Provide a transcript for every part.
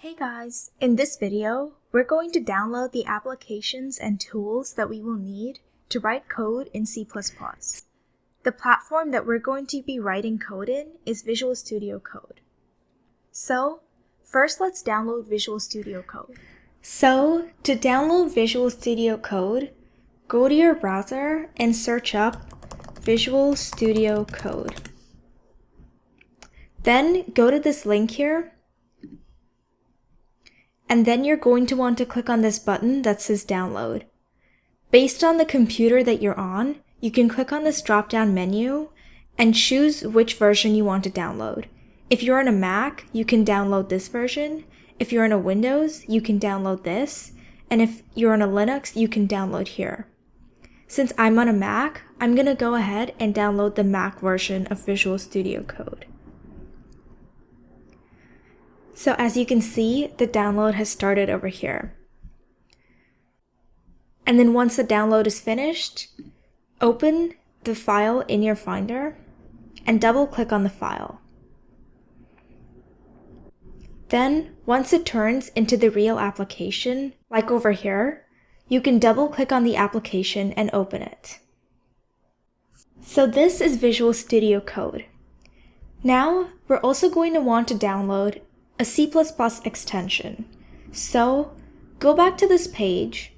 Hey guys, in this video, we're going to download the applications and tools that we will need to write code in C++. The platform that we're going to be writing code in is Visual Studio Code. So, first let's download Visual Studio Code. So, to download Visual Studio Code, go to your browser and search up Visual Studio Code. Then go to this link here, and then you're going to want to click on this button that says download. Based on the computer that you're on, you can click on this drop-down menu and choose which version you want to download. If you're on a Mac, you can download this version. If you're on a Windows, you can download this. And if you're on a Linux, you can download here. Since I'm on a Mac, I'm going to go ahead and download the Mac version of Visual Studio Code. So as you can see, the download has started over here. And then once the download is finished, open the file in your Finder and double click on the file. Then, once it turns into the real application, like over here, you can double click on the application and open it. So this is Visual Studio Code. Now, we're also going to want to download a C++ extension. So, go back to this page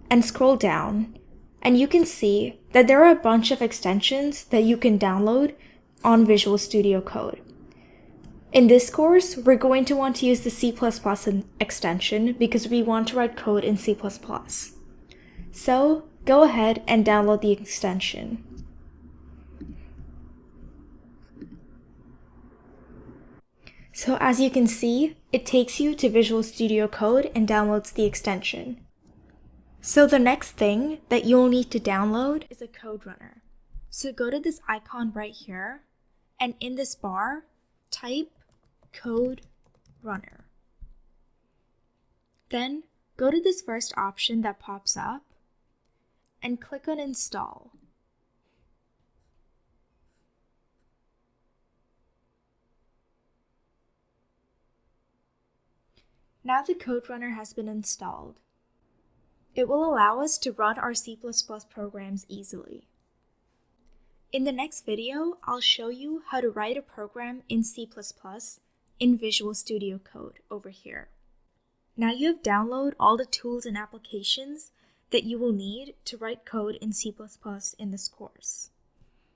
and scroll down, and you can see that there are a bunch of extensions that you can download on Visual Studio Code. In this course, we're going to want to use the C++ extension because we want to write code in C++. So, go ahead and download the extension. So as you can see, it takes you to Visual Studio Code and downloads the extension. So the next thing that you'll need to download is a code runner. So go to this icon right here, and in this bar, type code runner. Then go to this first option that pops up and click on install. Now the code runner has been installed. It will allow us to run our C++ programs easily. In the next video, I'll show you how to write a program in C++ in Visual Studio Code over here. Now you have downloaded all the tools and applications that you will need to write code in C++ in this course.